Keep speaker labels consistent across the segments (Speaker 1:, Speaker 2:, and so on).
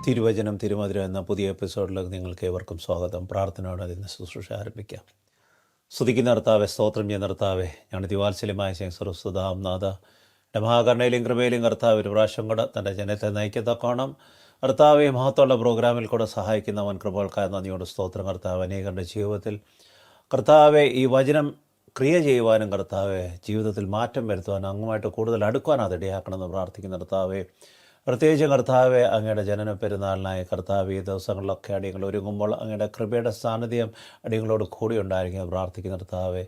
Speaker 1: തിരുവചനം തിരുമധുരം എന്ന പുതിയ എപ്പിസോഡിലേക്ക് നിങ്ങൾക്ക് ഏവർക്കും സ്വാഗതം. പ്രാർത്ഥനയോടെ ഇന്ന് ശുശ്രൂഷ ആരംഭിക്കാം. സ്തുതിക്കുന്ന കർത്താവേ, സ്തോത്രം ചെയ്യുന്ന കർത്താവേ, ഞങ്ങളുടെ ദിവാത്സല്യമായ സർവസ്തുതാം നാഥ മഹാകരുണയിലും കൃപയിലും കർത്താവ് ഒരു പ്രാവശ്യം കൂടെ തൻ്റെ ജനത്തെ നയിക്കത്തക്കോണം കർത്താവെ മഹത്വമുള്ള പ്രോഗ്രാമിൽ കൂടെ സഹായിക്കുന്നവൻ കൃപകൾക്കായ നന്ദിയോട് സ്തോത്രം. കർത്താവ് അനേകരുടെ ജീവിതത്തിൽ കർത്താവെ ഈ വചനം ക്രിയ ചെയ്യുവാനും കർത്താവെ ജീവിതത്തിൽ മാറ്റം വരുത്തുവാനും അങ്ങുമായിട്ട് കൂടുതൽ അടുക്കുവാൻ അത് ഇടയാക്കണമെന്ന് പ്രാർത്ഥിക്കുന്ന കർത്താവെ, പ്രത്യേകിച്ച് കർത്താവെ അങ്ങയുടെ ജനന പെരുന്നാളിനായി കർത്താവ് ഈ ദിവസങ്ങളിലൊക്കെ അടിയങ്ങൾ ഒരുങ്ങുമ്പോൾ അങ്ങയുടെ കൃപയുടെ സാന്നിധ്യം അടിയങ്ങളോട് കൂടി ഉണ്ടായിരിക്കും പ്രാർത്ഥിക്കുന്ന കർത്താവെ.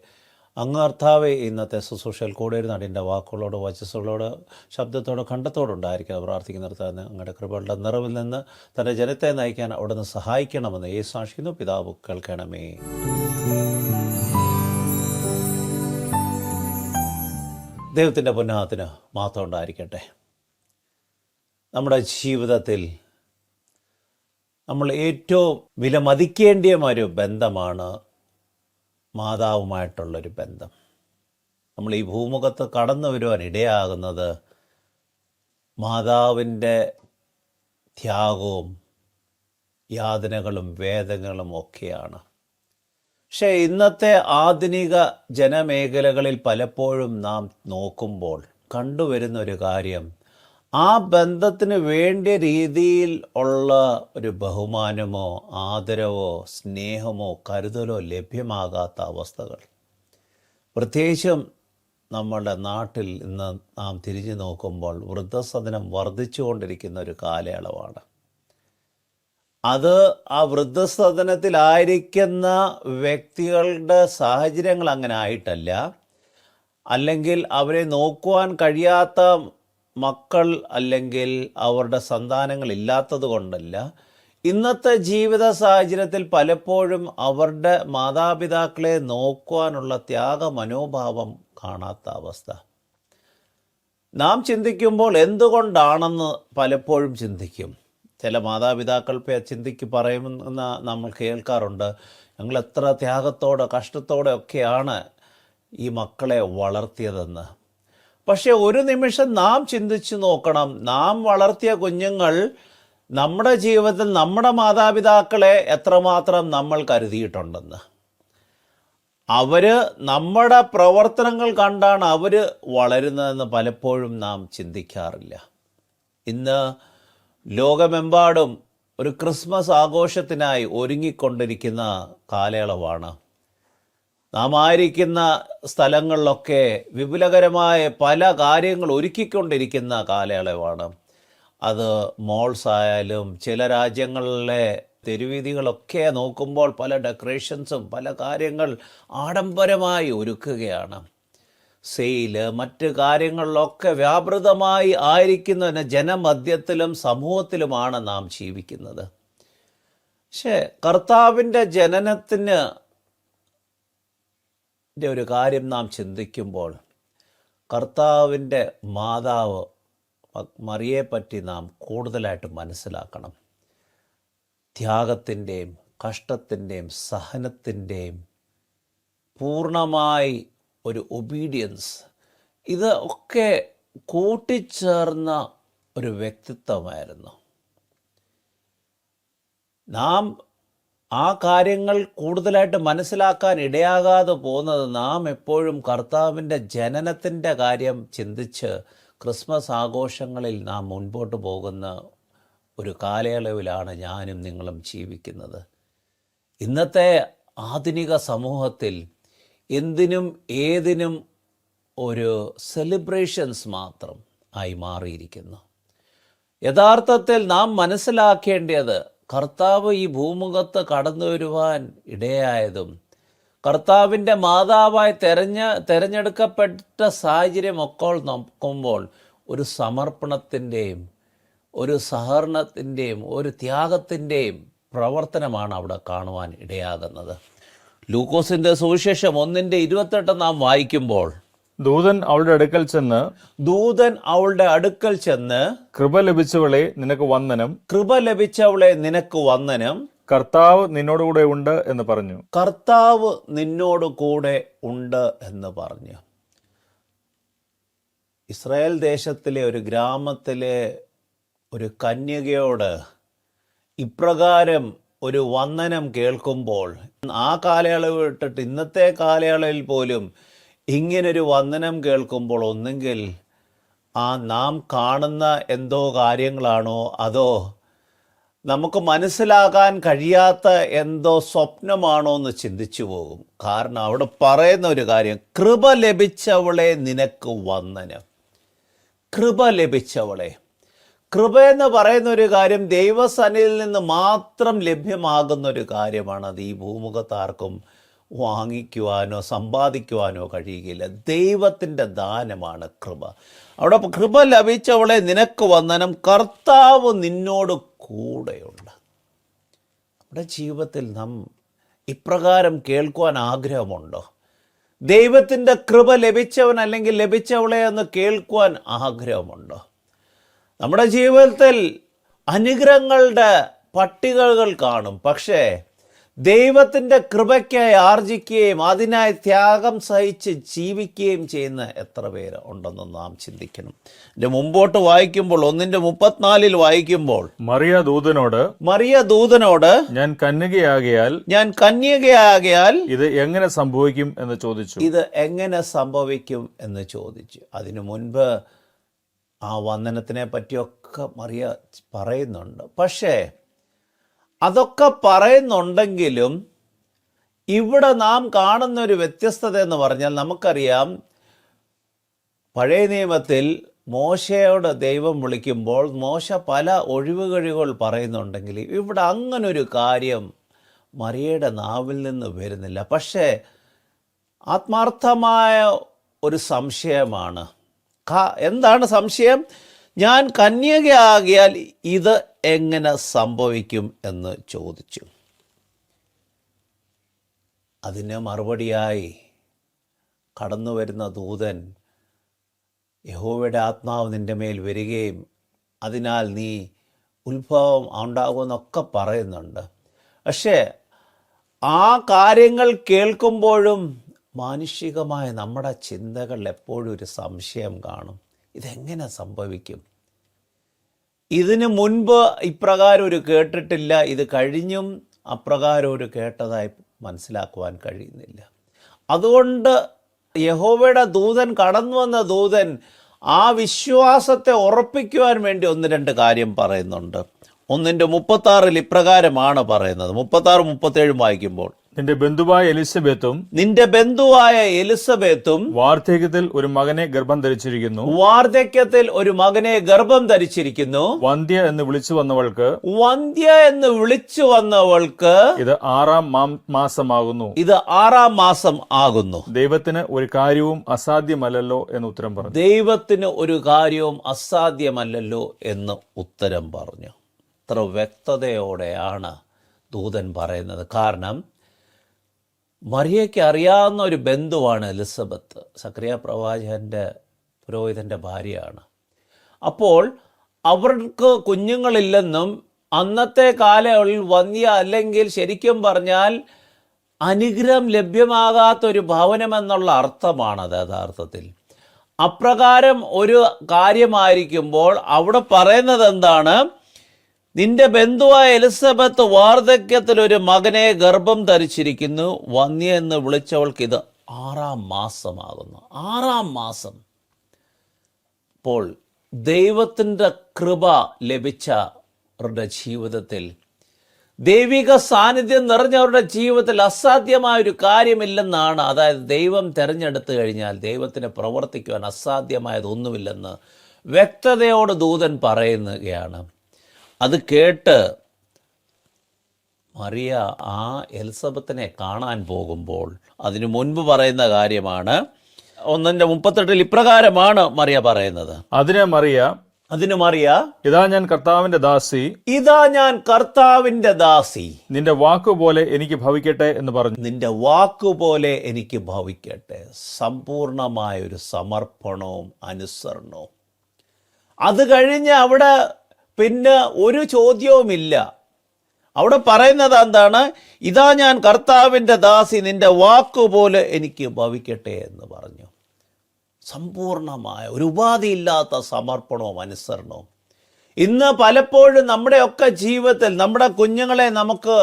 Speaker 1: അങ്ങ് കർത്താവെ ഇന്നത്തെ ശുശ്രൂഷയിൽ കൂടെ ഇരുന്ന് അടിയൻ്റെ വാക്കുകളോട് വചസ്സുകളോട് ശബ്ദത്തോട് കണ്ടത്തോടുണ്ടായിരിക്കുക പ്രാർത്ഥിക്കുന്ന കർത്താവ്. അങ്ങയുടെ കൃപകളുടെ നിറവിൽ നിന്ന് തൻ്റെ ജനത്തെ നയിക്കാൻ അവിടുന്ന് സഹായിക്കണമെന്ന് യേശു സാക്ഷിക്കുന്നു. പിതാവ് കേൾക്കണമേ. ദൈവത്തിൻ്റെ പുന്നാഹത്തിന് മാത്രം ഉണ്ടായിരിക്കട്ടെ. നമ്മുടെ ജീവിതത്തിൽ നമ്മൾ ഏറ്റവും വിലമതിക്കേണ്ടിയ ഒരു ബന്ധമാണ് മാതാവുമായിട്ടുള്ളൊരു ബന്ധം. നമ്മൾ ഈ ഭൂമുഖത്ത് കടന്നു വരുവാൻ ഇടയാകുന്നത് മാതാവിൻ്റെ ത്യാഗവും യാതനകളും വേദനകളും ഒക്കെയാണ്. പക്ഷേ ഇന്നത്തെ ആധുനിക ജനമേഖലകളിൽ പലപ്പോഴും നാം നോക്കുമ്പോൾ കണ്ടുവരുന്ന ഒരു കാര്യം, ആ ബന്ധത്തിന് വേണ്ട രീതിയിൽ ഉള്ള ഒരു ബഹുമാനമോ ആദരവോ സ്നേഹമോ കരുതലോ ലഭ്യമാകാത്ത അവസ്ഥകൾ. പ്രത്യേകിച്ചും നമ്മുടെ നാട്ടിൽ ഇന്ന് നാം തിരിഞ്ഞു നോക്കുമ്പോൾ വൃദ്ധസദനം വർദ്ധിച്ചുകൊണ്ടിരിക്കുന്ന ഒരു കാലയളവാണ്. അത് ആ വൃദ്ധസദനത്തിലായിരിക്കുന്ന വ്യക്തികളുടെ സാഹചര്യങ്ങൾ അങ്ങനെ ആയിട്ടല്ല, അല്ലെങ്കിൽ അവരെ നോക്കുവാൻ കഴിയാത്ത മക്കൾ അല്ലെങ്കിൽ അവരുടെ സന്താനങ്ങൾ ഇല്ലാത്തത് കൊണ്ടല്ല. ഇന്നത്തെ ജീവിത സാഹചര്യത്തിൽ പലപ്പോഴും അവരുടെ മാതാപിതാക്കളെ നോക്കുവാനുള്ള ത്യാഗ മനോഭാവം കാണാത്ത അവസ്ഥ. നാം ചിന്തിക്കുമ്പോൾ എന്തുകൊണ്ടാണെന്ന് പലപ്പോഴും ചിന്തിക്കും. ചില മാതാപിതാക്കൾ പറയുമെന്ന് നമ്മൾ കേൾക്കാറുണ്ട്, ഞങ്ങൾ എത്ര ത്യാഗത്തോടെ കഷ്ടത്തോടെ ഒക്കെയാണ് ഈ മക്കളെ വളർത്തിയതെന്ന്. പക്ഷേ ഒരു നിമിഷം നാം ചിന്തിച്ചു നോക്കണം, നാം വളർത്തിയ കുഞ്ഞുങ്ങൾ നമ്മുടെ ജീവിതത്തിൽ നമ്മുടെ മാതാപിതാക്കളെ എത്രമാത്രം നമ്മൾ കരുതിയിട്ടുണ്ടെന്ന്. അവർ നമ്മുടെ പ്രവർത്തനങ്ങൾ കണ്ടാണ് അവർ വളരുന്നതെന്ന് പലപ്പോഴും നാം ചിന്തിക്കാറില്ല. ഇന്ന് ലോകമെമ്പാടും ഒരു ക്രിസ്മസ് ആഘോഷത്തിനായി ഒരുങ്ങിക്കൊണ്ടിരിക്കുന്ന കാലയളവാണ്. നാം ആയിരിക്കുന്ന സ്ഥലങ്ങളിലൊക്കെ വിപുലകരമായ പല കാര്യങ്ങൾ ഒരുക്കിക്കൊണ്ടിരിക്കുന്ന കാലയളവാണ്. അത് മോൾസ് ആയാലും ചില രാജ്യങ്ങളിലെ തെരുവീതികളൊക്കെ നോക്കുമ്പോൾ പല ഡെക്കറേഷൻസും പല കാര്യങ്ങൾ ആഡംബരമായി ഒരുക്കുകയാണ്. സെയില് മറ്റ് കാര്യങ്ങളിലൊക്കെ വ്യാപൃതമായി ആയിരിക്കുന്ന ജനമധ്യത്തിലും സമൂഹത്തിലുമാണ് നാം ജീവിക്കുന്നത്. പക്ഷേ കർത്താവിൻ്റെ ജനനത്തിന് ഒരു കാര്യം നാം ചിന്തിക്കുമ്പോൾ കർത്താവിൻ്റെ മാതാവ് മറിയെപ്പറ്റി നാം കൂടുതലായിട്ട് മനസ്സിലാക്കണം. ത്യാഗത്തിൻ്റെയും കഷ്ടത്തിൻ്റെയും സഹനത്തിൻ്റെയും പൂർണ്ണമായി ഒരു ഒബീഡിയൻസ്, ഇത് ഒക്കെ കൂട്ടിച്ചേർന്ന ഒരു വ്യക്തിത്വമായിരുന്നു. നാം ആ കാര്യങ്ങൾ കൂടുതലായിട്ട് മനസ്സിലാക്കാൻ ഇടയാകാതെ പോകുന്നത് നാം എപ്പോഴും കർത്താവിൻ്റെ ജനനത്തിൻ്റെ കാര്യം ചിന്തിച്ച് ക്രിസ്മസ് ആഘോഷങ്ങളിൽ നാം മുൻപോട്ട് പോകുന്ന ഒരു കാലയളവിലാണ് ഞാനും നിങ്ങളും ജീവിക്കുന്നത്. ഇന്നത്തെ ആധുനിക സമൂഹത്തിൽ എന്തിനും ഏതിനും ഒരു സെലിബ്രേഷൻസ് മാത്രം ആയി മാറിയിരിക്കുന്നു. യഥാർത്ഥത്തിൽ നാം മനസ്സിലാക്കേണ്ടത് കർത്താവ് ഈ ഭൂമുഖത്ത് കടന്നു വരുവാൻ ഇടയായതും കർത്താവിൻ്റെ മാതാവായി തിരഞ്ഞെടുക്കപ്പെട്ട സാഹചര്യമൊക്കെ നോക്കുമ്പോൾ ഒരു സമർപ്പണത്തിൻ്റെയും ഒരു സഹകരണത്തിൻ്റെയും ഒരു ത്യാഗത്തിൻ്റെയും പ്രവർത്തനമാണ് അവിടെ കാണുവാൻ ഇടയാകുന്നത്. ലൂക്കോസിൻ്റെ സുവിശേഷം 1:28 നാം വായിക്കുമ്പോൾ,
Speaker 2: ദൂതൻ അവളുടെ അടുക്കൽ ചെന്ന് കൃപ ലഭിച്ചവളെ നിനക്ക് വന്ദനം, കർത്താവ് നിന്നോടുകൂടെ ഉണ്ട് എന്ന് പറഞ്ഞു.
Speaker 1: കർത്താവ് നിന്നോട് കൂടെ ഉണ്ട് എന്ന് പറഞ്ഞു. ഇസ്രായേൽ ദേശത്തിലെ ഒരു ഗ്രാമത്തിലെ ഒരു കന്യകയോട് ഇപ്രകാരം ഒരു വന്ദനം കേൾക്കുമ്പോൾ ആ കാലയളവ് വിട്ടിട്ട് ഇന്നത്തെ കാലയളവിൽ പോലും ഇങ്ങനൊരു വന്ദനം കേൾക്കുമ്പോൾ ഒന്നെങ്കിൽ നാം കാണുന്ന എന്തോ കാര്യങ്ങളാണോ അതോ നമുക്ക് മനസ്സിലാകാൻ കഴിയാത്ത എന്തോ സ്വപ്നമാണോ എന്ന് ചിന്തിച്ചു പോകും. കാരണം അവിടെ പറയുന്ന ഒരു കാര്യം, കൃപ ലഭിച്ചവളെ നിനക്ക് വന്ദനം. കൃപ ലഭിച്ചവളെ. കൃപയെന്ന് പറയുന്ന ഒരു കാര്യം ദൈവസന്നിധിയിൽ നിന്ന് മാത്രം ലഭ്യമാകുന്ന ഒരു കാര്യമാണ്. അത് ഈ ഭൂമുഖത്താർക്കും വാങ്ങിക്കുവാനോ സമ്പാദിക്കുവാനോ കഴിയുകയില്ല. ദൈവത്തിൻ്റെ ദാനമാണ് കൃപ. അവിടെ കൃപ ലഭിച്ചവളെ നിനക്ക് വന്ദനം, കർത്താവ് നിന്നോട് കൂടെയുണ്ട്. നമ്മുടെ ജീവിതത്തിൽ നാം ഇപ്രകാരം കേൾക്കുവാൻ ആഗ്രഹമുണ്ടോ? ദൈവത്തിൻ്റെ കൃപ ലഭിച്ചവൻ അല്ലെങ്കിൽ ലഭിച്ചവളെ എന്ന് കേൾക്കുവാൻ ആഗ്രഹമുണ്ടോ? നമ്മുടെ ജീവിതത്തിൽ അനുഗ്രഹങ്ങളുടെ പട്ടികകൾ കാണും. പക്ഷേ ദൈവത്തിൻ്റെ കൃപയ്ക്കായി ആർജിക്കുകയും അതിനായി ത്യാഗം സഹിച്ച് ജീവിക്കുകയും ചെയ്യുന്ന എത്ര പേര് ഉണ്ടെന്ന് നാം ചിന്തിക്കണം. എൻ്റെ മുമ്പോട്ട് വായിക്കുമ്പോൾ 1:34 വായിക്കുമ്പോൾ മറിയ ദൂതനോട് ഞാൻ കന്യകയാകിയാൽ ഇത് എങ്ങനെ സംഭവിക്കും എന്ന് ചോദിച്ചു. അതിനു മുൻപ് ആ വന്ദനത്തിനെ പറ്റിയൊക്കെ മറിയ പറയുന്നുണ്ട്. പക്ഷേ അതൊക്കെ പറയുന്നുണ്ടെങ്കിലും ഇവിടെ നാം കാണുന്ന ഒരു വ്യത്യസ്തത എന്ന് പറഞ്ഞാൽ, നമുക്കറിയാം പഴയ നിയമത്തിൽ മോശയോട് ദൈവം വിളിക്കുമ്പോൾ മോശ പല ഒഴിവുകഴിവുകൾ പറയുന്നുണ്ടെങ്കിൽ ഇവിടെ അങ്ങനൊരു കാര്യം മറിയയുടെ നാവിൽ നിന്ന് വരുന്നില്ല. പക്ഷേ ആത്മാർത്ഥമായ ഒരു സംശയമാണ്. എന്താണ് സംശയം? ഞാൻ കന്യകയാകിയാൽ ഇത് എങ്ങനെ സംഭവിക്കും എന്ന് ചോദിച്ചു. അതിന് മറുപടിയായി കടന്നു വരുന്ന ദൂതൻ, യഹോവയുടെ ആത്മാവ് നിൻ്റെ മേൽ വരികയും അതിനാൽ നീ ഉത്ഭവം ഉണ്ടാകുമെന്നൊക്കെ പറയുന്നുണ്ട്. പക്ഷേ ആ കാര്യങ്ങൾ കേൾക്കുമ്പോഴും മാനുഷികമായ നമ്മുടെ ചിന്തകളിൽ എപ്പോഴും ഒരു സംശയം കാണും. ഇതെങ്ങനെ സംഭവിക്കും? ഇതിനു മുൻപ് ഇപ്രകാരം ഒരു കേട്ടിട്ടില്ല, ഇത് കഴിഞ്ഞും അപ്രകാരം ഒരു കേട്ടതായി മനസ്സിലാക്കുവാൻ കഴിയുന്നില്ല. അതുകൊണ്ട് യഹോവയുടെ ദൂതൻ, കടന്നു വന്ന ദൂതൻ ആ വിശ്വാസത്തെ ഉറപ്പിക്കുവാൻ വേണ്ടി 1-2 കാര്യം പറയുന്നുണ്ട്. 1:36 ഇപ്രകാരമാണ് പറയുന്നത്. 36-37 വായിക്കുമ്പോൾ,
Speaker 2: നിന്റെ ബന്ധുവായ എലിസബെത്തും
Speaker 1: വാർദ്ധക്യത്തിൽ ഒരു മകനെ ഗർഭം ധരിച്ചിരിക്കുന്നു.
Speaker 2: വന്ധ്യ എന്ന് വിളിച്ചു
Speaker 1: വന്നവൾക്ക്
Speaker 2: ഇത് 6-ാം
Speaker 1: മാസം ആകുന്നു.
Speaker 2: ദൈവത്തിന് ഒരു കാര്യവും അസാധ്യമല്ലല്ലോ എന്ന് ഉത്തരം
Speaker 1: പറഞ്ഞു. അത്ര വ്യക്തതയോടെയാണ് ദൂതൻ പറയുന്നത്. കാരണം മറിയയ്ക്ക് അറിയാവുന്ന ഒരു ബന്ധുവാണ് എലിസബത്ത്. സക്കറിയ പ്രവാചകന്റെ പുരോഹിതന്റെ ഭാര്യയാണ്. അപ്പോൾ അവർക്ക് കുഞ്ഞുങ്ങളില്ലെന്നും അന്നത്തെ കാലയളവിൽ വന്ധ്യ അല്ലെങ്കിൽ ശരിക്കും പറഞ്ഞാൽ അനുഗ്രഹം ലഭ്യമാകാത്തൊരു ഭവനമെന്നുള്ള അർത്ഥമാണത് യഥാർത്ഥത്തിൽ. അപ്രകാരം ഒരു കാര്യമായിരിക്കുമ്പോൾ അവിടെ പറയുന്നത് എന്താണ്? നിന്റെ ബന്ധുവായ എലിസബത്ത് വാർദ്ധക്യത്തിൽ ഒരു മകനെ ഗർഭം ധരിച്ചിരിക്കുന്നു. വന്ധ്യ എന്ന് വിളിച്ചവൾക്ക് ഇത് 6-ാം മാസമാകുന്നു. 6-ാം മാസം. അപ്പോൾ ദൈവത്തിൻ്റെ കൃപ ലഭിച്ചവരുടെ ജീവിതത്തിൽ, ദൈവിക സാന്നിധ്യം നിറഞ്ഞവരുടെ ജീവിതത്തിൽ അസാധ്യമായൊരു കാര്യമില്ലെന്നാണ്. അതായത് ദൈവം തിരഞ്ഞെടുത്തു കഴിഞ്ഞാൽ ദൈവത്തിന് പ്രവർത്തിക്കുവാൻ അസാധ്യമായതൊന്നുമില്ലെന്ന് വ്യക്തതയോട് ദൂതൻ പറയുകയാണ്. അത് കേട്ട് മറിയ ആ എലിസബത്തിനെ കാണാൻ പോകുമ്പോൾ അതിനു മുൻപ് പറയുന്ന കാര്യമാണ്. 1:38 ഇപ്രകാരമാണ് മറിയ പറയുന്നത്.
Speaker 2: അതിന് മറിയ ഇതാ ഞാൻ കർത്താവിന്റെ ദാസി, നിന്റെ വാക്കുപോലെ എനിക്ക് ഭവിക്കട്ടെ എന്ന് പറഞ്ഞു.
Speaker 1: നിന്റെ വാക്കുപോലെ എനിക്ക് ഭവിക്കട്ടെ. സമ്പൂർണമായ ഒരു സമർപ്പണവും അനുസരണവും. അത് കഴിഞ്ഞ് അവിടെ പിന്നെ ഒരു ചോദ്യവുമില്ല. അവിടെ പറയുന്നത് എന്താണ്? ഇതാ ഞാൻ കർത്താവിൻ്റെ ദാസി, നിന്റെ വാക്കുപോലെ എനിക്ക് ഭവിക്കട്ടെ എന്ന് പറഞ്ഞു. സമ്പൂർണമായ ഒരു ഉപാധിയില്ലാത്ത സമർപ്പണവും അനുസരണവും. ഇന്ന് പലപ്പോഴും നമ്മുടെയൊക്കെ ജീവിതത്തിൽ നമ്മുടെ കുഞ്ഞുങ്ങളെ നമുക്ക്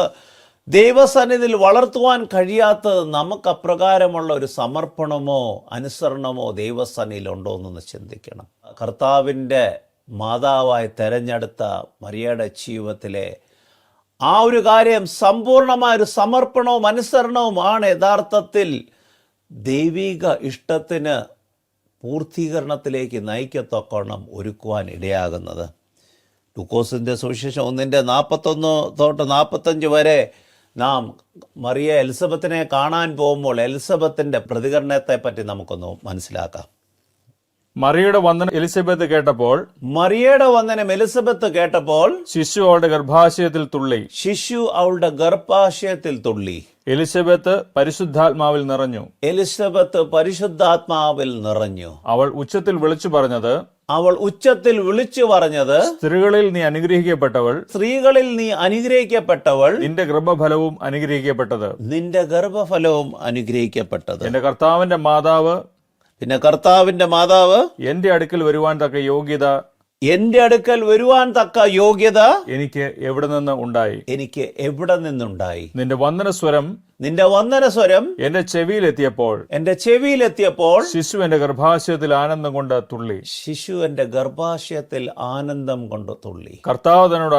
Speaker 1: ദൈവസന്നിധിയിൽ വളർത്തുവാൻ കഴിയാത്തത് നമുക്ക് അപ്രകാരമുള്ള ഒരു സമർപ്പണമോ അനുസരണമോ ദൈവസന്നിധിയിൽ ഉണ്ടോ എന്നൊന്ന് ചിന്തിക്കണം. കർത്താവിൻ്റെ മാതാവായി തെരഞ്ഞെടുത്ത മറിയയുടെ ജീവിതത്തിലെ ആ ഒരു കാര്യം സമ്പൂർണമായൊരു സമർപ്പണവും അനുസരണവുമാണ് യഥാർത്ഥത്തിൽ ദൈവിക ഇഷ്ടത്തിന് പൂർത്തീകരണത്തിലേക്ക് നയിക്കത്തക്കവണ്ണം ഒരുക്കുവാൻ ഇടയാകുന്നത്. ലൂക്കോസിൻ്റെ സുവിശേഷം 1:41-45 വരെ നാം മറിയ എലിസബത്തിനെ കാണാൻ പോകുമ്പോൾ എലിസബത്തിൻ്റെ പ്രതികരണത്തെ പറ്റി നമുക്കൊന്ന് മനസ്സിലാക്കാം.
Speaker 2: മറിയയുടെ വന്ദനം എലിസബത്ത് കേട്ടപ്പോൾ
Speaker 1: ശിശു
Speaker 2: അവളുടെ ഗർഭാശയത്തിൽ തുള്ളി. എലിസബത്ത് പരിശുദ്ധാത്മാവിൽ നിറഞ്ഞു. അവൾ ഉച്ചത്തിൽ വിളിച്ചു പറഞ്ഞത് സ്ത്രീകളിൽ നീ അനുഗ്രഹിക്കപ്പെട്ടവൾ, നിന്റെ ഗർഭഫലവും അനുഗ്രഹിക്കപ്പെട്ടത്. എന്റെ കർത്താവിന്റെ മാതാവ് എന്റെ അടുക്കൽ വരുവാൻ തക്ക യോഗ്യത എനിക്ക് എവിടെ നിന്നുണ്ടായി? നിന്റെ വന്ദനസ്വരം എന്റെ ചെവിയിലെത്തിയപ്പോൾ ശിശു എന്റെ ഗർഭാശയത്തിൽ ആനന്ദം കൊണ്ട് തുള്ളി. കർത്താവ് തന്നോട്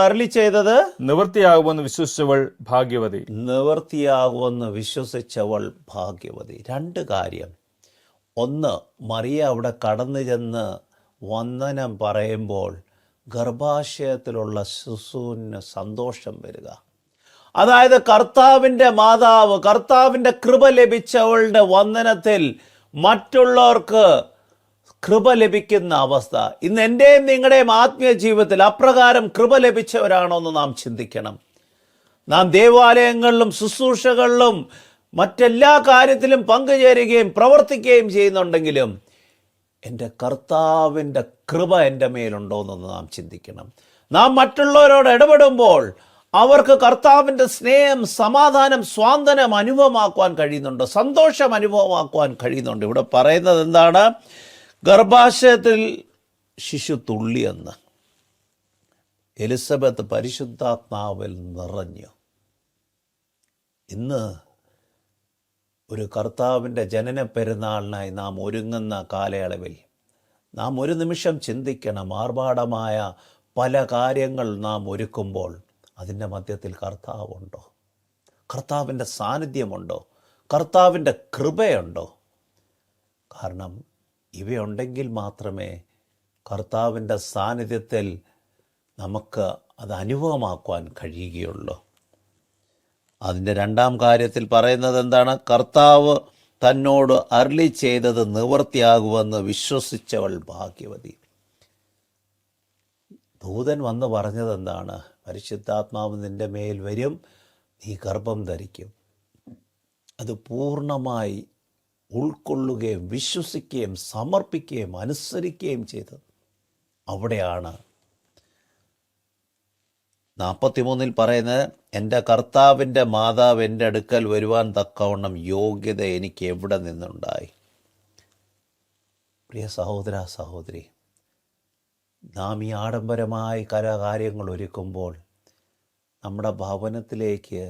Speaker 2: അരുളി ചെയ്തത് നിവൃത്തിയാകുമെന്ന് വിശ്വസിച്ചവൾ ഭാഗ്യവതി. രണ്ട് കാര്യം. ഒന്ന്, മറിയ അവിടെ കടന്നു ചെന്ന് വന്ദനം പറയുമ്പോൾ ഗർഭാശയത്തിലുള്ള ശിശുവിന് സന്തോഷം വരിക. അതായത് കർത്താവിൻ്റെ മാതാവ്, കർത്താവിൻ്റെ കൃപ ലഭിച്ചവളുടെ വന്ദനത്തിൽ മറ്റുള്ളവർക്ക് കൃപ ലഭിക്കുന്ന അവസ്ഥ. ഇന്ന് എൻ്റെയും നിങ്ങളുടെയും ആത്മീയ ജീവിതത്തിൽ അപ്രകാരം കൃപ ലഭിച്ചവരാണോ എന്ന് നാം ചിന്തിക്കണം. നാം ദേവാലയങ്ങളിലും ശുശ്രൂഷകളിലും മറ്റെല്ലാ കാര്യത്തിലും പങ്കുചേരുകയും പ്രവർത്തിക്കുകയും ചെയ്യുന്നുണ്ടെങ്കിലും എൻ്റെ കർത്താവിൻ്റെ കൃപ എൻ്റെ മേലുണ്ടോ എന്നൊന്ന് നാം ചിന്തിക്കണം. നാം മറ്റുള്ളവരോട് ഇടപെടുമ്പോൾ അവർക്ക് കർത്താവിൻ്റെ സ്നേഹം, സമാധാനം, സ്വാന്തനം അനുഭവമാക്കുവാൻ കഴിയുന്നുണ്ട്, സന്തോഷം അനുഭവമാക്കുവാൻ കഴിയുന്നുണ്ട്. ഇവിടെ പറയുന്നത് എന്താണ്? ഗർഭാശയത്തിൽ ശിശു തുള്ളിയെന്ന്. എലിസബത്ത് പരിശുദ്ധാത്മാവിൽ നിറഞ്ഞു. ഇന്ന് ഒരു കർത്താവിൻ്റെ ജനന പെരുന്നാളിനായി നാം ഒരുങ്ങുന്ന കാലയളവിൽ നാം ഒരു നിമിഷം ചിന്തിക്കണം. ആർഭാടമായ പല കാര്യങ്ങൾ നാം ഒരുക്കുമ്പോൾ അതിൻ്റെ മധ്യത്തിൽ കർത്താവുണ്ടോ? കർത്താവിൻ്റെ സാന്നിധ്യമുണ്ടോ? കർത്താവിൻ്റെ കൃപയുണ്ടോ? കാരണം ഇവയുണ്ടെങ്കിൽ മാത്രമേ കർത്താവിൻ്റെ സാന്നിധ്യത്തിൽ നമുക്ക് അത് അനുഭവമാക്കുവാൻ കഴിയുകയുള്ളൂ. അതിൻ്റെ രണ്ടാം കാര്യത്തിൽ പറയുന്നത് എന്താണ്? കർത്താവ് തന്നോട് അരുളി ചെയ്തത് നിവൃത്തിയാകുമെന്ന് വിശ്വസിച്ചവൾ ഭാഗ്യവതി. ദൂതൻ വന്ന് പറഞ്ഞത് എന്താണ്? പരിശുദ്ധാത്മാവ് നിൻ്റെ മേൽ വരും, നീ ഗർഭം ധരിക്കും. അത് പൂർണ്ണമായി ഉൾക്കൊള്ളുകയും വിശ്വസിക്കുകയും സമർപ്പിക്കുകയും അനുസരിക്കുകയും ചെയ്തത് അവിടെയാണ്. 43 പറയുന്നത്, എൻ്റെ കർത്താവിൻ്റെ മാതാവ് എൻ്റെ അടുക്കൽ വരുവാൻ തക്കവണ്ണം യോഗ്യത എനിക്ക് എവിടെ നിന്നുണ്ടായി? പ്രിയ സഹോദര സഹോദരി, നാം ഈ ആഡംബരമായി കാര്യങ്ങൾ ഒരുക്കുമ്പോൾ നമ്മുടെ ഭവനത്തിലേക്ക്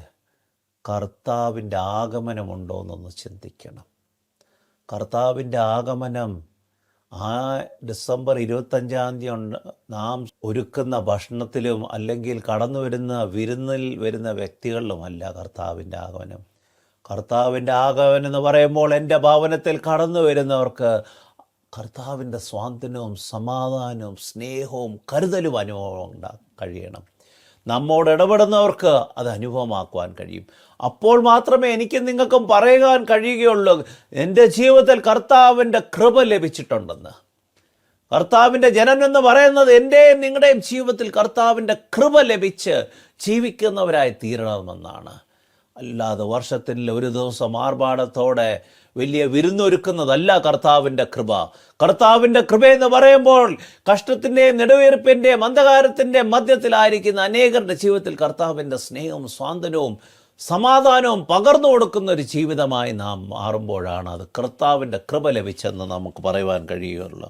Speaker 2: കർത്താവിൻ്റെ ആഗമനമുണ്ടോ എന്നൊന്ന് ചിന്തിക്കണം. കർത്താവിൻ്റെ ആഗമനം ആ ഡിസംബർ 25 നാം ഒരുക്കുന്ന ഭക്ഷണത്തിലും അല്ലെങ്കിൽ കടന്നു വരുന്ന വിരുന്നിൽ വരുന്ന വ്യക്തികളിലുമല്ല കർത്താവിൻ്റെ ആഗമനം. കർത്താവിൻ്റെ ആഗമനം എന്ന് പറയുമ്പോൾ എൻ്റെ ഭവനത്തിൽ കടന്നു വരുന്നവർക്ക് കർത്താവിൻ്റെ സ്വാതന്ത്ര്യവും സമാധാനവും സ്നേഹവും കരുതലും അനുഭവം കഴിയണം. നമ്മോട് ഇടപെടുന്നവർക്ക് അത് അനുഭവമാക്കുവാൻ കഴിയും. അപ്പോൾ മാത്രമേ എനിക്കും നിങ്ങൾക്കും പറയുവാൻ കഴിയുകയുള്ളൂ, എൻ്റെ ജീവിതത്തിൽ കർത്താവിൻ്റെ കൃപ ലഭിച്ചിട്ടുണ്ടെന്ന്. കർത്താവിൻ്റെ ജനം എന്ന് പറയുന്നത് എൻ്റെയും നിങ്ങളുടെയും ജീവിതത്തിൽ കർത്താവിൻ്റെ കൃപ ലഭിച്ച് ജീവിക്കുന്നവരായി തീരണമെന്നാണ്. അല്ലാതെ വർഷത്തിൽ ഒരു ദിവസം ആർഭാടത്തോടെ വലിയ വിരുന്നൊരുക്കുന്നതല്ല കർത്താവിൻ്റെ കൃപ. കർത്താവിൻ്റെ കൃപയെന്ന് പറയുമ്പോൾ കഷ്ടത്തിൻ്റെയും നെടുവീർപ്പിൻ്റെയും അന്ധകാരത്തിൻ്റെയും മധ്യത്തിലായിരിക്കുന്ന അനേകരുടെ ജീവിതത്തിൽ കർത്താവിൻ്റെ സ്നേഹവും സ്വാതന്ത്ര്യവും സമാധാനവും പകർന്നു കൊടുക്കുന്ന ഒരു ജീവിതമായി നാം മാറുമ്പോഴാണ് അത് കർത്താവിൻ്റെ കൃപ ലഭിച്ചെന്ന് നമുക്ക് പറയുവാൻ കഴിയുകയുള്ളൂ.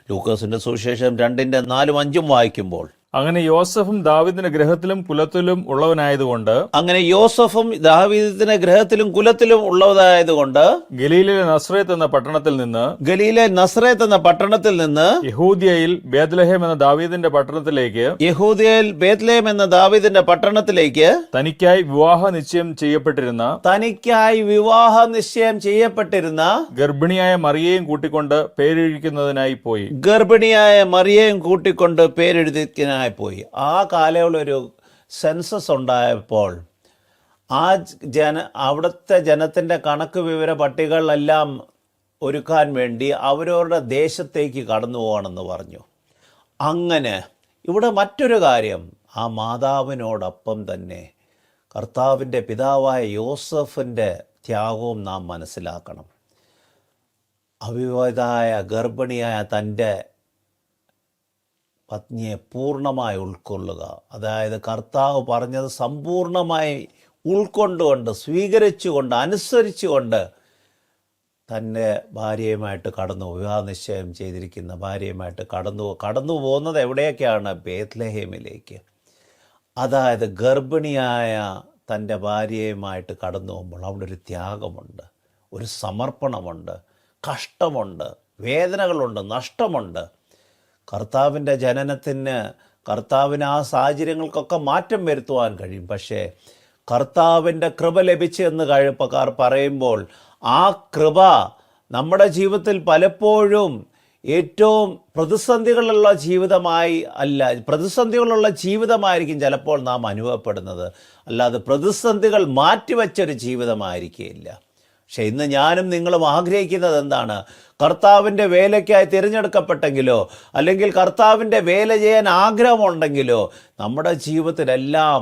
Speaker 2: ലൂക്കോസിൻ്റെ സുവിശേഷം 2:4-5 വായിക്കുമ്പോൾ,
Speaker 3: അങ്ങനെ യോസഫും ദാവീദിന്റെ ഗൃഹത്തിലും കുലത്തിലും ഉള്ളവനായതുകൊണ്ട്
Speaker 2: അങ്ങനെ യോസഫും ദാവീദിന്റെ ഗൃഹത്തിലും കുലത്തിലും ഉള്ളതായതുകൊണ്ട്
Speaker 3: ഗലീലയിലെ നസ്രേത്ത് എന്ന പട്ടണത്തിൽ നിന്ന്
Speaker 2: ഗലീലെ നസ്രേത്ത് എന്ന പട്ടണത്തിൽ നിന്ന്
Speaker 3: യഹൂദിയയിൽ ബേത്ലഹേം എന്ന ദാവീദിന്റെ പട്ടണത്തിലേക്ക്
Speaker 2: യഹൂദയിൽ ബേത്ലേം എന്ന ദാവീദിന്റെ പട്ടണത്തിലേക്ക്
Speaker 3: തനിക്കായി വിവാഹ നിശ്ചയം ചെയ്യപ്പെട്ടിരുന്ന ഗർഭിണിയായ മറിയയും കൂട്ടിക്കൊണ്ട് പേരെഴുതിക്കുന്നതിനായി പോയി.
Speaker 2: ഗർഭിണിയായ മറിയയും കൂട്ടിക്കൊണ്ട് പേരെഴുതിക്കാനായി പോയി. ആ കാലയുള്ളൊരു സെൻസസ് ഉണ്ടായപ്പോൾ അവിടുത്തെ ജനത്തിൻ്റെ കണക്ക് വിവര പട്ടികകളെല്ലാം ഒരുക്കാൻ വേണ്ടി അവരവരുടെ ദേശത്തേക്ക് കടന്നു പോകണമെന്ന് പറഞ്ഞു. അങ്ങനെ ഇവിടെ മറ്റൊരു കാര്യം, ആ മാതാവിനോടൊപ്പം തന്നെ കർത്താവിൻ്റെ പിതാവായ യോസഫിൻ്റെ ത്യാഗവും നാം മനസ്സിലാക്കണം. അവിവാഹിതയായ ഗർഭിണിയായ തൻ്റെ പത്നിയെ പൂർണ്ണമായി ഉൾക്കൊള്ളുക, അതായത് കർത്താവ് പറഞ്ഞത് സമ്പൂർണമായി ഉൾക്കൊണ്ടുകൊണ്ട് സ്വീകരിച്ചുകൊണ്ട് അനുസരിച്ചുകൊണ്ട് തൻ്റെ ഭാര്യയുമായിട്ട് വിവാഹ നിശ്ചയം ചെയ്തിരിക്കുന്ന ഭാര്യയുമായിട്ട് കടന്നു പോകുന്നത് എവിടേക്കാണ്? ബേത്ലഹേമിലേക്ക്. അതായത് ഗർഭിണിയായ തൻ്റെ ഭാര്യയുമായിട്ട് കടന്നു പോകുമ്പോൾ അവിടെ ഒരു ത്യാഗമുണ്ട്, ഒരു സമർപ്പണമുണ്ട്, കഷ്ടമുണ്ട്, വേദനകളുണ്ട്, നഷ്ടമുണ്ട്. കർത്താവിൻ്റെ ജനനത്തിന് കർത്താവിന് ആ സാഹചര്യങ്ങൾക്കൊക്കെ മാറ്റം വരുത്തുവാൻ കഴിയും. പക്ഷേ കർത്താവിൻ്റെ കൃപ ലഭിച്ചെന്ന് പറയുമ്പോൾ ആ കൃപ നമ്മുടെ ജീവിതത്തിൽ പലപ്പോഴും ഏറ്റവും പ്രതിസന്ധികളുള്ള ജീവിതമായിരിക്കും ചിലപ്പോൾ നാം അനുഭവപ്പെടുന്നത്, അല്ലാതെ പ്രതിസന്ധികൾ മാറ്റിവെച്ചൊരു ജീവിതമായിരിക്കില്ല. പക്ഷെ ഇന്ന് ഞാനും നിങ്ങളും ആഗ്രഹിക്കുന്നത് എന്താണ്? കർത്താവിൻ്റെ വേലയ്ക്കായി തിരഞ്ഞെടുക്കപ്പെട്ടെങ്കിലോ അല്ലെങ്കിൽ കർത്താവിൻ്റെ വേല ചെയ്യാൻ ആഗ്രഹമുണ്ടെങ്കിലോ നമ്മുടെ ജീവിതത്തിലെല്ലാം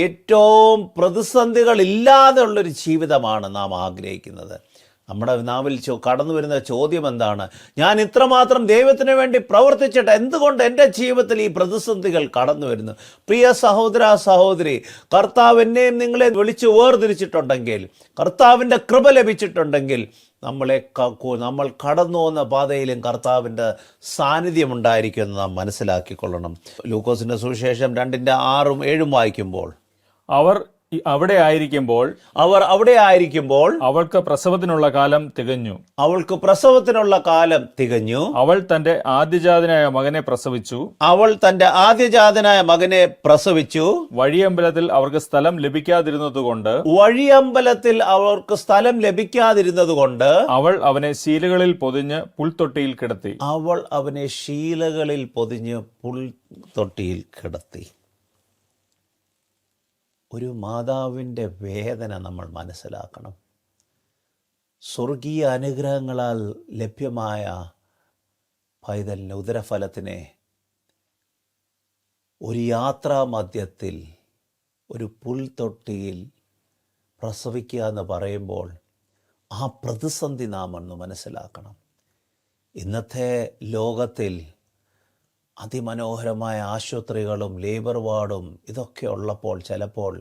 Speaker 2: ഏറ്റവും പ്രതിസന്ധികളില്ലാതെ ഉള്ളൊരു ജീവിതമാണ് നാം ആഗ്രഹിക്കുന്നത്. നമ്മുടെ നാവിൽ കടന്നു വരുന്ന ചോദ്യം എന്താണ്? ഞാൻ ഇത്രമാത്രം ദൈവത്തിന് വേണ്ടി പ്രവർത്തിച്ചിട്ട് എന്തുകൊണ്ട് എൻ്റെ ജീവിതത്തിൽ ഈ പ്രതിസന്ധികൾ കടന്നു വരുന്നു? പ്രിയ സഹോദര സഹോദരി, കർത്താവ് എന്നെയും നിങ്ങളെ വിളിച്ച് വേർതിരിച്ചിട്ടുണ്ടെങ്കിൽ, കർത്താവിൻ്റെ കൃപ ലഭിച്ചിട്ടുണ്ടെങ്കിൽ നമ്മൾ കടന്നു പോകുന്ന പാതയിലും കർത്താവിൻ്റെ സാന്നിധ്യം ഉണ്ടായിരിക്കുമെന്ന് നാം മനസ്സിലാക്കിക്കൊള്ളണം. ലൂക്കോസിൻ്റെ സുവിശേഷം 2:6-7 വായിക്കുമ്പോൾ,
Speaker 3: അവർ അവിടെ ആയിരിക്കുമ്പോൾ
Speaker 2: അവൾക്ക്
Speaker 3: പ്രസവത്തിനുള്ള കാലം തികഞ്ഞു.
Speaker 2: അവൾ
Speaker 3: തന്റെ ആദ്യജാതനായ മകനെ പ്രസവിച്ചു. വഴിയമ്പലത്തിൽ അവർക്ക് സ്ഥലം ലഭിക്കാതിരുന്നതുകൊണ്ട് അവൾ അവനെ ശീലകളിൽ പൊതിഞ്ഞ് പുൽത്തൊട്ടിയിൽ കിടത്തി.
Speaker 2: ഒരു മാതാവിൻ്റെ വേദന നമ്മൾ മനസ്സിലാക്കണം. സ്വർഗീയ അനുഗ്രഹങ്ങളാൽ ലഭ്യമായ പൈതലിന് ഉദരഫലത്തിനെ ഒരു യാത്രാ മധ്യത്തിൽ ഒരു പുൽത്തൊട്ടിയിൽ പ്രസവിക്കുക എന്ന് പറയുമ്പോൾ ആ പ്രതിസന്ധി നാം ഒന്ന് മനസ്സിലാക്കണം. ഇന്നത്തെ ലോകത്തിൽ അതിമനോഹരമായ ആശുപത്രികളും ലേബർ വാർഡും ഇതൊക്കെ ഉള്ളപ്പോൾ ചിലപ്പോൾ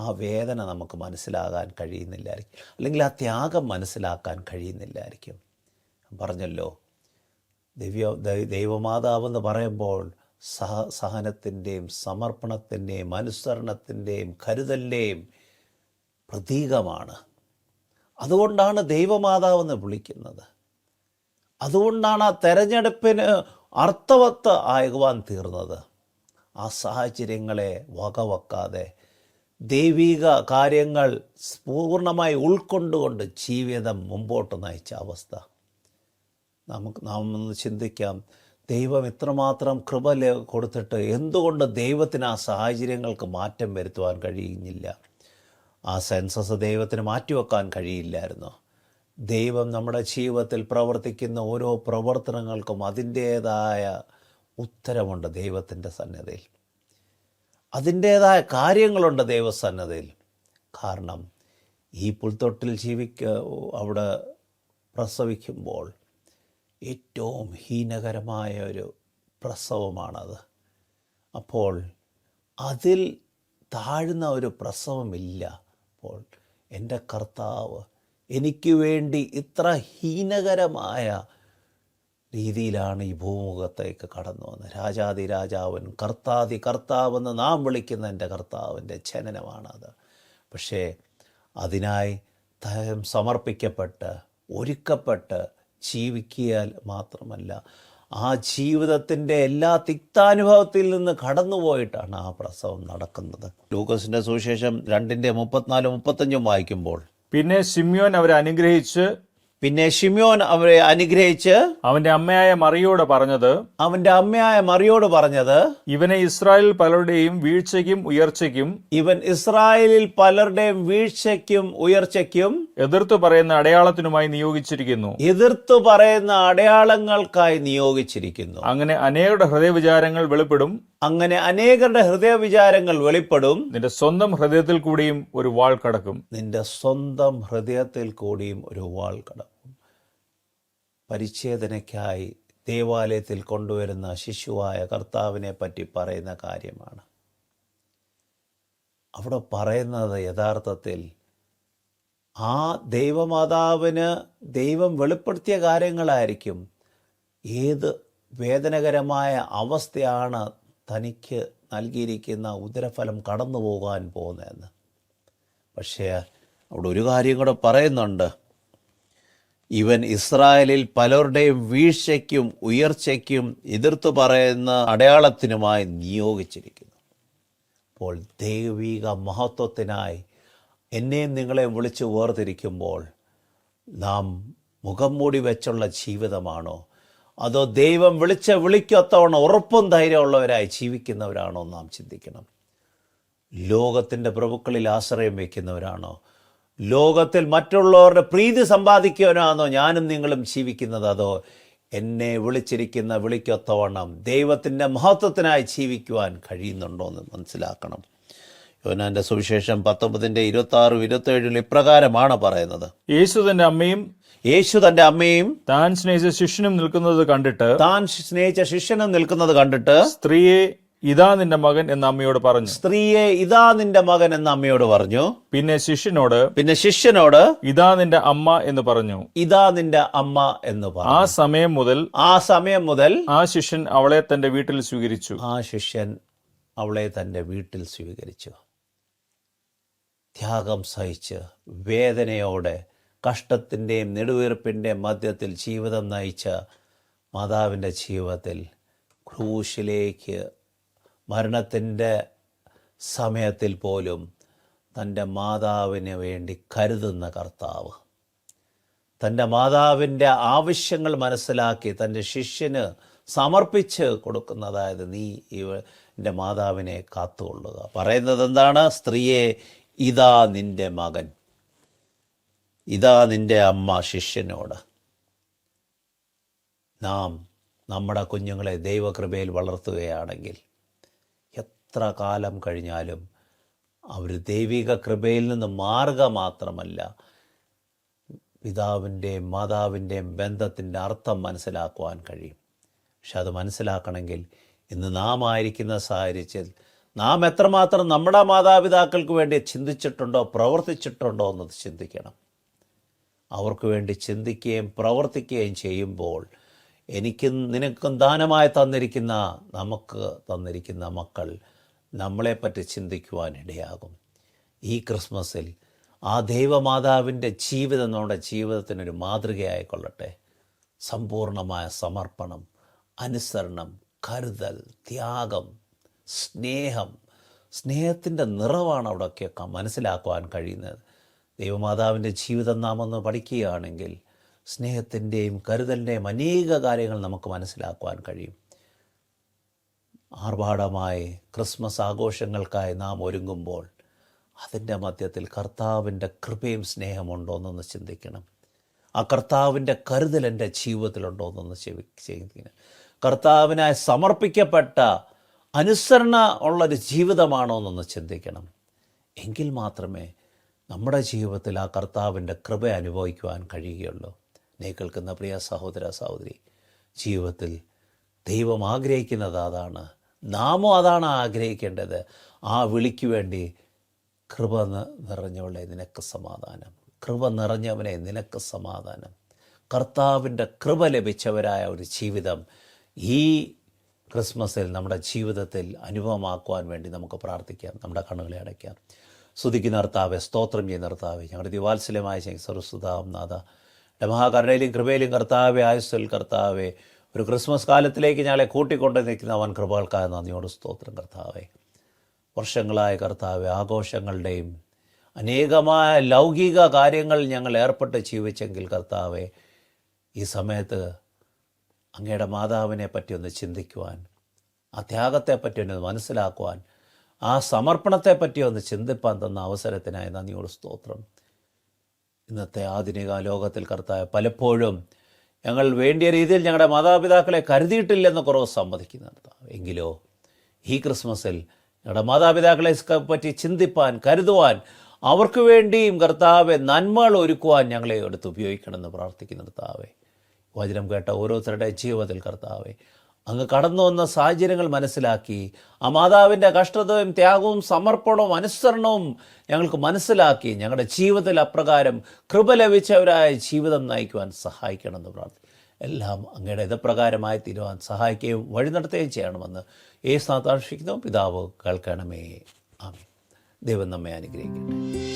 Speaker 2: ആ വേദന നമുക്ക് മനസ്സിലാകാൻ കഴിയുന്നില്ലായിരിക്കും, അല്ലെങ്കിൽ ആ ത്യാഗം മനസ്സിലാക്കാൻ കഴിയുന്നില്ലായിരിക്കും. പറഞ്ഞല്ലോ, ദൈവമാതാവെന്ന് പറയുമ്പോൾ സഹനത്തിൻ്റെയും സമർപ്പണത്തിൻ്റെയും അനുസരണത്തിൻ്റെയും കരുതലിൻ്റെയും പ്രതീകമാണ്. അതുകൊണ്ടാണ് ദൈവമാതാവെന്ന് വിളിക്കുന്നത്. അതുകൊണ്ടാണ് ആ തെരഞ്ഞെടുപ്പിന് അർത്ഥവത്ത് ആകുവാൻ തീർന്നത്. ആ സാഹചര്യങ്ങളെ വകവെക്കാതെ ദൈവിക കാര്യങ്ങൾ പൂർണ്ണമായി ഉൾക്കൊണ്ടുകൊണ്ട് ജീവിതം മുമ്പോട്ട് നയിച്ച അവസ്ഥ നാം ഒന്ന് ചിന്തിക്കാം. ദൈവം ഇത്രമാത്രം കൃപ കൊടുത്തിട്ട് എന്തുകൊണ്ട് ദൈവത്തിന് ആ സാഹചര്യങ്ങൾക്ക് മാറ്റം വരുത്തുവാൻ കഴിയുന്നില്ല? ആ സെൻസസ് ദൈവത്തിന് മാറ്റിവെക്കാൻ കഴിയില്ലായിരുന്നോ? ദൈവം നമ്മുടെ ജീവിതത്തിൽ പ്രവർത്തിക്കുന്ന ഓരോ പ്രവർത്തനങ്ങൾക്കും അതിൻ്റേതായ ഉത്തരമുണ്ട് ദൈവത്തിൻ്റെ സന്നദ്ധയിൽ, അതിൻ്റേതായ കാര്യങ്ങളുണ്ട് ദൈവസന്നദ്ധയിൽ. കാരണം ഈ പുൽത്തൊട്ടിൽ അവിടെ പ്രസവിക്കുമ്പോൾ ഏറ്റവും ഹീനകരമായ ഒരു പ്രസവമാണത്. അപ്പോൾ അതിൽ താഴ്ന്ന ഒരു പ്രസവമില്ല. അപ്പോൾ എൻ്റെ കർത്താവ് എനിക്ക് വേണ്ടി ഇത്ര ഹീനകരമായ രീതിയിലാണ് ഈ ഭൂമുഖത്തേക്ക് കടന്നു വന്നത്. രാജാതി രാജാവൻ കർത്താതി കർത്താവെന്ന് നാം വിളിക്കുന്ന എൻ്റെ കർത്താവിൻ്റെ ജനനമാണത്. പക്ഷേ അതിനായി സമർപ്പിക്കപ്പെട്ട് ഒരുക്കപ്പെട്ട് ജീവിക്കിയാൽ മാത്രമല്ല, ആ ജീവിതത്തിൻ്റെ എല്ലാ തിക്താനുഭവത്തിൽ നിന്ന് കടന്നുപോയിട്ടാണ് ആ പ്രസവം നടക്കുന്നത്. ലൂക്കോസിൻ്റെ സുവിശേഷം 2:34-35 വായിക്കുമ്പോൾ,
Speaker 3: പിന്നെ ശിമ്യോൻ അവരെ അനുഗ്രഹിച്ച്
Speaker 2: അവരെ അനുഗ്രഹിച്ച്
Speaker 3: അവന്റെ അമ്മയായ മറിയോട് പറഞ്ഞത്,
Speaker 2: ഇവനെ ഇസ്രായേലിൽ പലരുടെയും വീഴ്ചയ്ക്കും ഉയർച്ചയ്ക്കും
Speaker 3: എതിർത്തു പറയുന്ന അടയാളത്തിനുമായി നിയോഗിച്ചിരിക്കുന്നു.
Speaker 2: അടയാളങ്ങൾക്കായി നിയോഗിച്ചിരിക്കുന്നു.
Speaker 3: അങ്ങനെ അനേകരുടെ ഹൃദയവിചാരങ്ങൾ വെളിപ്പെടും. നിന്റെ സ്വന്തം ഹൃദയത്തിൽ കൂടിയും ഒരു വാൾ കടക്കും.
Speaker 2: പരിച്ഛേദനയ്ക്കായി ദേവാലയത്തിൽ കൊണ്ടുവരുന്ന ശിശുവായ കർത്താവിനെ പറ്റി പറയുന്ന കാര്യമാണ് അവിടെ പറയുന്നത്. യഥാർത്ഥത്തിൽ ആ ദൈവമാതാവിന് ദൈവം വെളിപ്പെടുത്തിയ കാര്യങ്ങളായിരിക്കും. ഏത് വേദനകരമായ അവസ്ഥയാണ് തനിക്ക് നൽകിയിരിക്കുന്ന ഉദരഫലം കടന്നു പോകാൻ പോകുന്നതെന്ന്. പക്ഷേ അവിടെ ഒരു കാര്യം കൂടെ പറയുന്നുണ്ട്, ഇവൻ ഇസ്രായേലിൽ പലരുടെയും വീഴ്ചയ്ക്കും ഉയർച്ചയ്ക്കും എതിർത്തു പറയുന്ന അടയാളത്തിനുമായി നിയോഗിച്ചിരിക്കുന്നു. അപ്പോൾ ദൈവിക മഹത്വത്തിനായി എന്നെയും നിങ്ങളെയും വിളിച്ച് വേർതിരിക്കുമ്പോൾ നാം മുഖം മൂടി വെച്ചുള്ള ജീവിതമാണോ, അതോ ദൈവം വിളിക്കൊത്തവണ്ണം ഉറപ്പും ധൈര്യമുള്ളവരായി ജീവിക്കുന്നവരാണോ നാം ചിന്തിക്കണം. ലോകത്തിൻ്റെ പ്രഭുക്കളിൽ ആശ്രയം വയ്ക്കുന്നവരാണോ, ലോകത്തിൽ മറ്റുള്ളവരുടെ പ്രീതി സമ്പാദിക്കുവാനാണോ ഞാനും നിങ്ങളും ജീവിക്കുന്നത്, അതോ എന്നെ വിളിച്ചിരിക്കുന്ന വിളിക്കൊത്തവണ്ണം ദൈവത്തിൻ്റെ മഹത്വത്തിനായി ജീവിക്കുവാൻ കഴിയുന്നുണ്ടോ എന്ന് മനസ്സിലാക്കണം. യോഹന്നാന്റെ സുവിശേഷം 19:26-27 ഇപ്രകാരമാണ് പറയുന്നത്,
Speaker 3: യേശു തന്റെ അമ്മയും താൻ സ്നേഹിച്ച ശിഷ്യനും നിൽക്കുന്നത് കണ്ടിട്ട് സ്ത്രീയെ ഇതാ നിന്റെ മകൻ എന്ന അമ്മയോട് പറഞ്ഞു. പിന്നെ ശിഷ്യനോട് ഇതാ നിന്റെ അമ്മ എന്ന് പറഞ്ഞു. ആ സമയം മുതൽ ആ ശിഷ്യൻ അവളെ തന്റെ വീട്ടിൽ സ്വീകരിച്ചു.
Speaker 2: ത്യാഗം സഹിച്ച് വേദനയോടെ കഷ്ടത്തിൻ്റെയും നെടുവീർപ്പിൻ്റെയും മധ്യത്തിൽ ജീവിതം നയിച്ച മാതാവിൻ്റെ ജീവിതത്തിൽ ക്രൂശിലേക്ക് മരണത്തിൻ്റെ സമയത്തിൽ പോലും തൻ്റെ മാതാവിന് വേണ്ടി കരുതുന്ന കർത്താവ്, തൻ്റെ മാതാവിൻ്റെ ആവശ്യങ്ങൾ മനസ്സിലാക്കി തൻ്റെ ശിഷ്യന് സമർപ്പിച്ച് കൊടുക്കുന്ന, അതായത് നീ എൻ്റെ മാതാവിനെ കാത്തുകൊള്ളുക. പറയുന്നത് എന്താണ്? സ്ത്രീയെ ഇതാ നിൻ്റെ മകൻ, ഇതാ നിൻ്റെ അമ്മ. ശിഷ്യനോട് നാം നമ്മുടെ കുഞ്ഞുങ്ങളെ ദൈവകൃപയിൽ വളർത്തുകയാണെങ്കിൽ എത്ര കാലം കഴിഞ്ഞാലും അവർ ദൈവിക കൃപയിൽ നിന്ന് മാറുക മാത്രമല്ല, പിതാവിൻ്റെയും മാതാവിൻ്റെയും ബന്ധത്തിൻ്റെ അർത്ഥം മനസ്സിലാക്കുവാൻ കഴിയും. പക്ഷെ അത് മനസ്സിലാക്കണമെങ്കിൽ ഇന്ന് നാം ആയിരിക്കുന്ന സാഹചര്യത്തിൽ നാം എത്രമാത്രം നമ്മുടെ മാതാപിതാക്കൾക്ക് വേണ്ടി ചിന്തിച്ചിട്ടുണ്ടോ, പ്രവർത്തിച്ചിട്ടുണ്ടോ എന്നത് ചിന്തിക്കണം. അവർക്ക് വേണ്ടി ചിന്തിക്കുകയും പ്രവർത്തിക്കുകയും ചെയ്യുമ്പോൾ എനിക്കും നിനക്കും ദാനമായി തന്നിരിക്കുന്ന, നമുക്ക് തന്നിരിക്കുന്ന മക്കൾ നമ്മളെപ്പറ്റി ചിന്തിക്കുവാൻ ഇടയാകും. ഈ ക്രിസ്മസിൽ ആ ദൈവമാതാവിൻ്റെ ജീവിതം നമ്മുടെ ജീവിതത്തിനൊരു മാതൃകയായിക്കൊള്ളട്ടെ. സമ്പൂർണമായ സമർപ്പണം, അനുസരണം, കരുതൽ, ത്യാഗം, സ്നേഹത്തിൻ്റെ നിറവാണ് അവിടെയൊക്കെ മനസ്സിലാക്കുവാൻ കഴിയുന്നത്. ദൈവമാതാവിൻ്റെ ജീവിതം നാം ഒന്ന് പഠിക്കുകയാണെങ്കിൽ സ്നേഹത്തിൻ്റെയും കരുതലിൻ്റെയും അനേക കാര്യങ്ങൾ നമുക്ക് മനസ്സിലാക്കുവാൻ കഴിയും. ആർഭാടമായി ക്രിസ്മസ് ആഘോഷങ്ങൾക്കായി നാം ഒരുങ്ങുമ്പോൾ അതിൻ്റെ മധ്യത്തിൽ കർത്താവിൻ്റെ കൃപയും സ്നേഹമുണ്ടോ എന്നൊന്ന് ചിന്തിക്കണം. ആ കർത്താവിൻ്റെ കരുതൽ എൻ്റെ ജീവിതത്തിലുണ്ടോ എന്നൊന്ന് ചിന്തിക്കണം. കർത്താവിനായി സമർപ്പിക്കപ്പെട്ട അനുസരണ ഉള്ളൊരു ജീവിതമാണോ എന്നൊന്ന് ചിന്തിക്കണം. എങ്കിൽ മാത്രമേ നമ്മുടെ ജീവിതത്തിൽ ആ കർത്താവിൻ്റെ കൃപ അനുഭവിക്കുവാൻ കഴിയുകയുള്ളൂ. നീ കേൾക്കുന്ന പ്രിയ സഹോദര സഹോദരി, ജീവിതത്തിൽ ദൈവം ആഗ്രഹിക്കുന്നത് അതാണ്, നാമോ അതാണ് ആഗ്രഹിക്കേണ്ടത്. ആ വിളിക്ക് വേണ്ടി കൃപ നിറഞ്ഞവളെ നിനക്ക് സമാധാനം, കൃപ നിറഞ്ഞവനെ നിനക്ക് സമാധാനം, കർത്താവിൻ്റെ കൃപ ലഭിച്ചവരായ ഒരു ജീവിതം ഈ ക്രിസ്മസിൽ നമ്മുടെ ജീവിതത്തിൽ അനുഭവമാക്കുവാൻ വേണ്ടി നമുക്ക് പ്രാർത്ഥിക്കാം. നമ്മുടെ കണ്ണുകളെ അടയ്ക്കാം. സ്തുതിക്കുന്ന കർത്താവേ, സ്തോത്രം ചെയ്യുന്ന കർത്താവേ, ഞങ്ങളുടെ ദിവാത്സല്യമായ സർവ്വസ്തുതാം നാഥ, മഹാകരുണയിലും കൃപയിലും കർത്താവേ, ആയുസ്സിൽ കർത്താവേ, ഒരു ക്രിസ്മസ് കാലത്തിലേക്ക് ഞങ്ങളെ കൂട്ടിക്കൊണ്ട് നിൽക്കുന്ന അവൻ കൃപകൾക്കായ നന്ദിയോട് സ്തോത്രം കർത്താവേ. വർഷങ്ങളായ കർത്താവേ, ആഘോഷങ്ങളുടെയും അനേകമായ ലൗകിക കാര്യങ്ങൾ ഞങ്ങൾ ഏർപ്പെട്ട് ജീവിച്ചെങ്കിൽ കർത്താവേ, ഈ സമയത്ത് അങ്ങയുടെ മാതാവിനെ പറ്റി ഒന്ന് ചിന്തിക്കുവാൻ, ആ ത്യാഗത്തെപ്പറ്റി ഒന്ന് മനസ്സിലാക്കുവാൻ, ആ സമർപ്പണത്തെപ്പറ്റി ഒന്ന് ചിന്തിപ്പാൻ തന്ന അവസരത്തിനായി നന്ദിയോട് സ്തോത്രം. ഇന്നത്തെ ആധുനിക ലോകത്തിൽ കർത്താവേ, പലപ്പോഴും ഞങ്ങൾ വേണ്ടിയ രീതിയിൽ ഞങ്ങളുടെ മാതാപിതാക്കളെ കരുതിയിട്ടില്ലെന്ന് കുറവ് സമ്മതിക്കുന്ന കർത്താവ്. എങ്കിലോ ഈ ക്രിസ്മസിൽ ഞങ്ങളുടെ മാതാപിതാക്കളെ പറ്റി ചിന്തിപ്പാൻ, കരുതുവാൻ, അവർക്ക് വേണ്ടിയും കർത്താവെ നന്മകൾ ഒരുക്കുവാൻ ഞങ്ങളെ എടുത്ത് ഉപയോഗിക്കണമെന്ന് പ്രാർത്ഥിക്കുന്ന കർത്താവെ, വചനം കേട്ട ഓരോരുത്തരുടെ ജീവിതത്തിൽ കർത്താവെ, അങ്ങ് കടന്നു വന്ന സാഹചര്യങ്ങൾ മനസ്സിലാക്കി ആ മാതാവിൻ്റെ കഷ്ടതയും ത്യാഗവും സമർപ്പണവും അനുസരണവും ഞങ്ങൾക്ക് മനസ്സിലാക്കി ഞങ്ങളുടെ ജീവിതത്തിൽ അപ്രകാരം കൃപ ലഭിച്ചവരായ ജീവിതം നയിക്കുവാൻ സഹായിക്കണമെന്ന് പ്രാർത്ഥിക്കും. എല്ലാം അങ്ങയുടെ ഇതപ്രകാരമായി തീരുവാൻ സഹായിക്കുകയും വഴി നടത്തുകയും ചെയ്യണമെന്ന് യേശുനാഥാക്ഷിക്കുന്നു. പിതാവ് കേൾക്കണമേ. ആമേൻ. ദൈവം നമ്മെ അനുഗ്രഹിക്കട്ടെ.